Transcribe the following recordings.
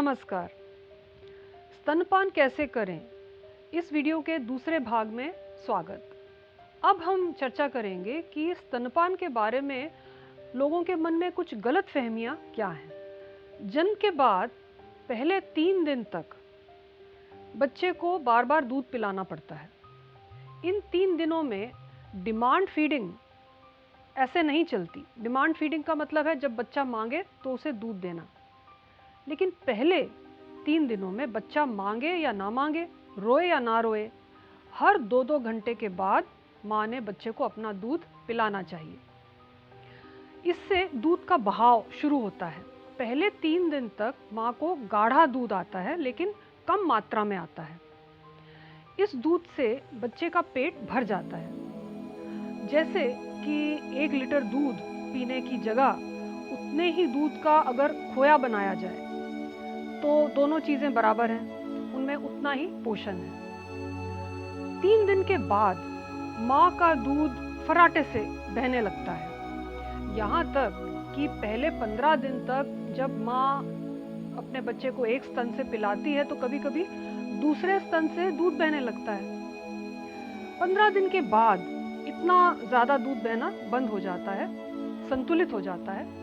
नमस्कार। स्तनपान कैसे करें, इस वीडियो के दूसरे भाग में स्वागत। अब हम चर्चा करेंगे कि स्तनपान के बारे में लोगों के मन में कुछ गलत फहमियाँ क्या हैं। जन्म के बाद पहले 3 दिन तक बच्चे को बार बार दूध पिलाना पड़ता है। इन 3 दिनों में डिमांड फीडिंग ऐसे नहीं चलती। डिमांड फीडिंग का मतलब है जब बच्चा मांगे तो उसे दूध देना। लेकिन पहले 3 दिनों में बच्चा मांगे या ना मांगे, रोए या ना रोए, हर 2-2 घंटे के बाद माँ ने बच्चे को अपना दूध पिलाना चाहिए। इससे दूध का बहाव शुरू होता है। पहले 3 दिन तक माँ को गाढ़ा दूध आता है, लेकिन कम मात्रा में आता है। इस दूध से बच्चे का पेट भर जाता है। जैसे कि 1 लीटर दूध पीने की जगह उतने ही दूध का अगर खोया बनाया जाए तो दोनों चीज़ें बराबर हैं, उनमें उतना ही पोषण है। 3 दिन के बाद माँ का दूध फराटे से बहने लगता है। यहाँ तक कि पहले 15 दिन तक जब माँ अपने बच्चे को एक स्तन से पिलाती है तो कभी-कभी दूसरे स्तन से दूध बहने लगता है। 15 दिन के बाद इतना ज़्यादा दूध बहना बंद हो जाता है, संतुलित हो जाता है।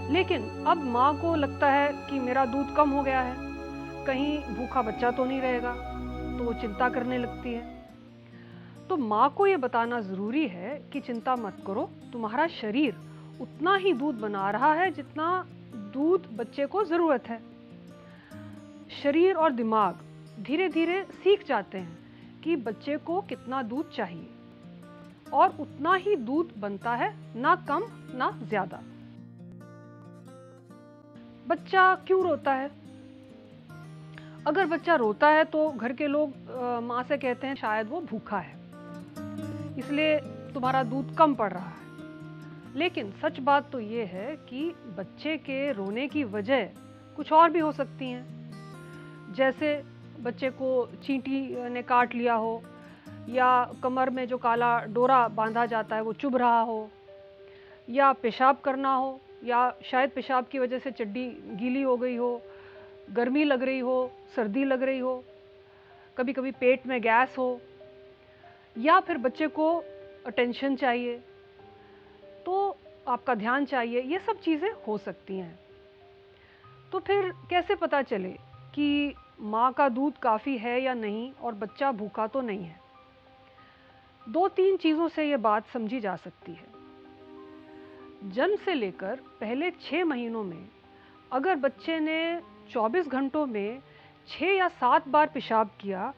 लेकिन अब माँ को लगता है कि मेरा दूध कम हो गया है, कहीं भूखा बच्चा तो नहीं रहेगा, तो वो चिंता करने लगती है। तो माँ को ये बताना ज़रूरी है कि चिंता मत करो, तुम्हारा शरीर उतना ही दूध बना रहा है जितना दूध बच्चे को ज़रूरत है। शरीर और दिमाग धीरे धीरे सीख जाते हैं कि बच्चे को कितना दूध चाहिए, और उतना ही दूध बनता है, ना कम ना ज़्यादा। बच्चा क्यों रोता है? अगर बच्चा रोता है तो घर के लोग माँ से कहते हैं शायद वो भूखा है, इसलिए तुम्हारा दूध कम पड़ रहा है। लेकिन सच बात तो ये है कि बच्चे के रोने की वजह कुछ और भी हो सकती हैं। जैसे बच्चे को चींटी ने काट लिया हो, या कमर में जो काला डोरा बांधा जाता है वो चुभ रहा हो, या पेशाब करना हो, या शायद पेशाब की वजह से चड्डी गीली हो गई हो, गर्मी लग रही हो, सर्दी लग रही हो, कभी कभी पेट में गैस हो, या फिर बच्चे को अटेंशन चाहिए, तो आपका ध्यान चाहिए। ये सब चीज़ें हो सकती हैं। तो फिर कैसे पता चले कि माँ का दूध काफ़ी है या नहीं और बच्चा भूखा तो नहीं है? 2-3 चीज़ों से ये बात समझी जा सकती है। जन्म से लेकर पहले 6 महीनों में अगर बच्चे ने 24 घंटों में 6 या 7 बार पेशाब किया,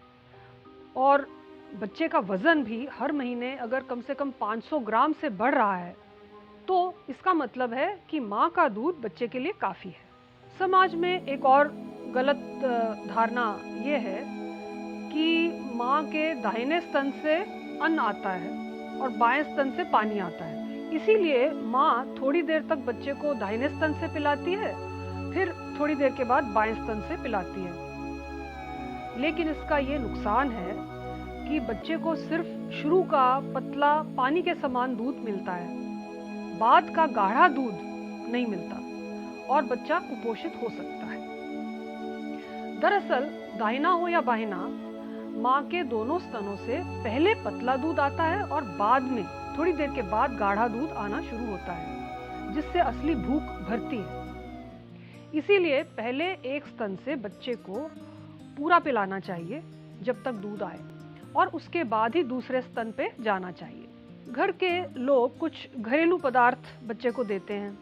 और बच्चे का वज़न भी हर महीने अगर कम से कम 500 ग्राम से बढ़ रहा है, तो इसका मतलब है कि माँ का दूध बच्चे के लिए काफ़ी है। समाज में एक और गलत धारणा ये है कि माँ के दाहिने स्तन से अन्न आता है और बाएं स्तन से पानी आता है, इसीलिए माँ थोड़ी देर तक बच्चे को दाहिने स्तन से पिलाती है, फिर थोड़ी देर के बाद बाएं स्तन से पिलाती है। लेकिन इसका ये नुकसान है कि बच्चे को सिर्फ शुरू का पतला पानी के समान दूध मिलता है, बाद का गाढ़ा दूध नहीं मिलता और बच्चा कुपोषित हो सकता है। दरअसल दाहिना हो या बाहिना, माँ के दोनों स्तनों से पहले पतला दूध आता है और बाद में थोड़ी देर के बाद गाढ़ा दूध आना शुरू होता है, जिससे असली भूख भरती है। इसीलिए पहले एक स्तन से बच्चे को पूरा पिलाना चाहिए जब तक दूध आए, और उसके बाद ही दूसरे स्तन पे जाना चाहिए। घर के लोग कुछ घरेलू पदार्थ बच्चे को देते हैं,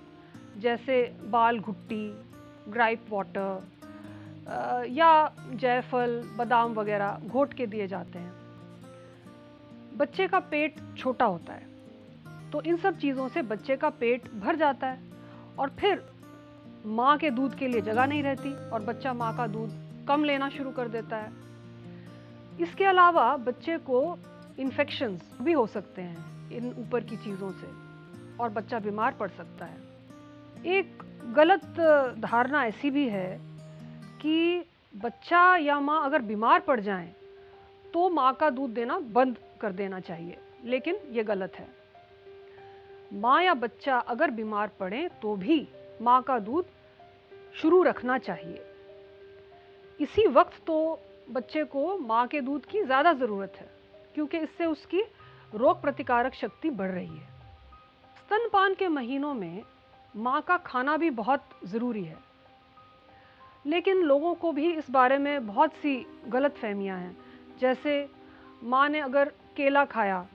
जैसे बाल घुट्टी, ग्राइप वाटर, या जायफल, बादाम वगैरह घोट के दिए जाते हैं। बच्चे का पेट छोटा होता है, तो इन सब चीज़ों से बच्चे का पेट भर जाता है, और फिर माँ के दूध के लिए जगह नहीं रहती और बच्चा माँ का दूध कम लेना शुरू कर देता है। इसके अलावा बच्चे को इन्फेक्शंस भी हो सकते हैं इन ऊपर की चीज़ों से, और बच्चा बीमार पड़ सकता है। एक गलत धारणा ऐसी भी है कि बच्चा या माँ अगर बीमार पड़ जाएं तो माँ का दूध देना बंद कर देना चाहिए, लेकिन ये गलत है। माँ या बच्चा अगर बीमार पड़े तो भी माँ का दूध शुरू रखना चाहिए, इसी वक्त तो बच्चे को माँ के दूध की ज़्यादा ज़रूरत है, क्योंकि इससे उसकी रोग प्रतिकारक शक्ति बढ़ रही है। स्तनपान के महीनों में माँ का खाना भी बहुत ज़रूरी है, लेकिन लोगों को भी इस बारे में बहुत सी गलतफहमियां हैं। जैसे माँ ने अगर केला खाया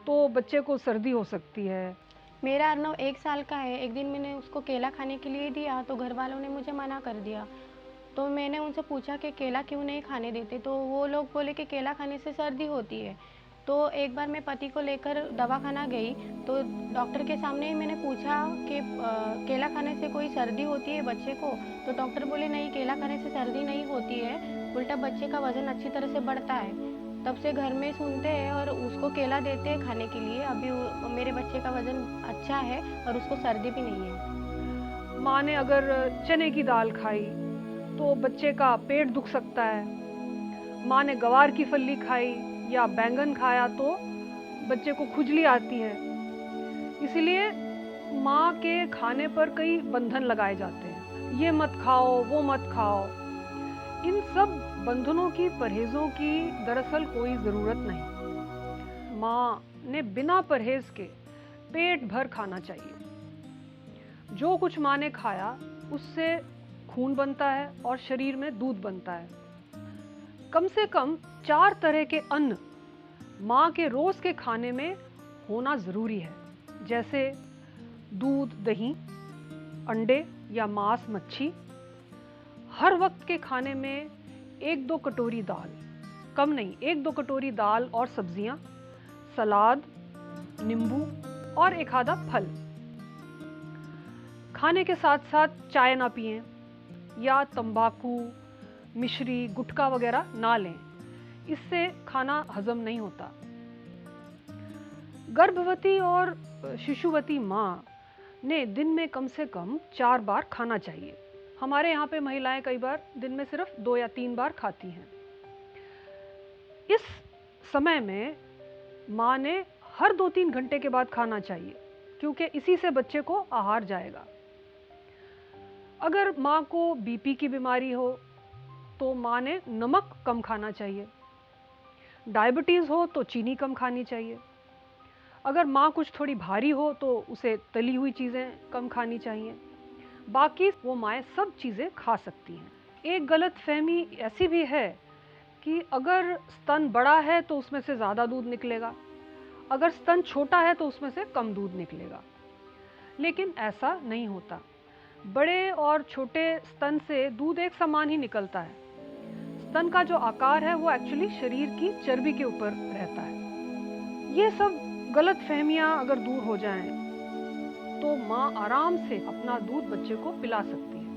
तो बच्चे को सर्दी हो सकती है। मेरा अर्नव 1 साल का है। एक दिन मैंने उसको केला खाने के लिए दिया तो घर वालों ने मुझे मना कर दिया। तो मैंने उनसे पूछा कि केला क्यों नहीं खाने देते, तो वो लोग बोले कि केला खाने से सर्दी होती है। तो एक बार मैं पति को लेकर दवाखाना गई, तो डॉक्टर के सामने ही मैंने पूछा कि केला खाने से कोई सर्दी होती है बच्चे को? तो डॉक्टर बोले नहीं, केला खाने से सर्दी नहीं होती है, उल्टा बच्चे का वज़न अच्छी तरह से बढ़ता है। तब से घर में सुनते हैं और उसको केला देते हैं खाने के लिए। अभी मेरे बच्चे का वज़न अच्छा है और उसको सर्दी भी नहीं है। माँ ने अगर चने की दाल खाई तो बच्चे का पेट दुख सकता है। माँ ने गवार की फली खाई या बैंगन खाया तो बच्चे को खुजली आती है। इसलिए माँ के खाने पर कई बंधन लगाए जाते हैं, ये मत खाओ, वो मत खाओ। इन सब बंधनों की, परहेजों की दरअसल कोई ज़रूरत नहीं। माँ ने बिना परहेज के पेट भर खाना चाहिए। जो कुछ माँ ने खाया उससे खून बनता है और शरीर में दूध बनता है। कम से कम 4 तरह के अन्न माँ के रोज़ के खाने में होना ज़रूरी है, जैसे दूध, दही, अंडे या मांस, मच्छी। हर वक्त के खाने में 1-2 कटोरी दाल, कम नहीं, 1-2 कटोरी दाल और सब्जियां, सलाद, नींबू और एक आधा फल। खाने के साथ साथ चाय ना पिएं या तंबाकू, मिश्री, गुटखा वगैरह ना लें, इससे खाना हजम नहीं होता। गर्भवती और शिशुवती माँ ने दिन में कम से कम 4 बार खाना चाहिए। हमारे यहाँ पे महिलाएं कई बार दिन में सिर्फ 2 या 3 बार खाती हैं। इस समय में माँ ने हर 2-3 घंटे के बाद खाना चाहिए, क्योंकि इसी से बच्चे को आहार जाएगा। अगर माँ को बीपी की बीमारी हो तो माँ ने नमक कम खाना चाहिए। डायबिटीज़ हो तो चीनी कम खानी चाहिए। अगर माँ कुछ थोड़ी भारी हो तो उसे तली हुई चीज़ें कम खानी चाहिए। बाकी वो माएँ सब चीज़ें खा सकती हैं। एक गलतफहमी ऐसी भी है कि अगर स्तन बड़ा है तो उसमें से ज़्यादा दूध निकलेगा, अगर स्तन छोटा है तो उसमें से कम दूध निकलेगा। लेकिन ऐसा नहीं होता। बड़े और छोटे स्तन से दूध एक समान ही निकलता है। स्तन का जो आकार है वो एक्चुअली शरीर की चर्बी के ऊपर रहता है। ये सब गलतफहमियां अगर दूर हो जाएं तो माँ आराम से अपना दूध बच्चे को पिला सकती है।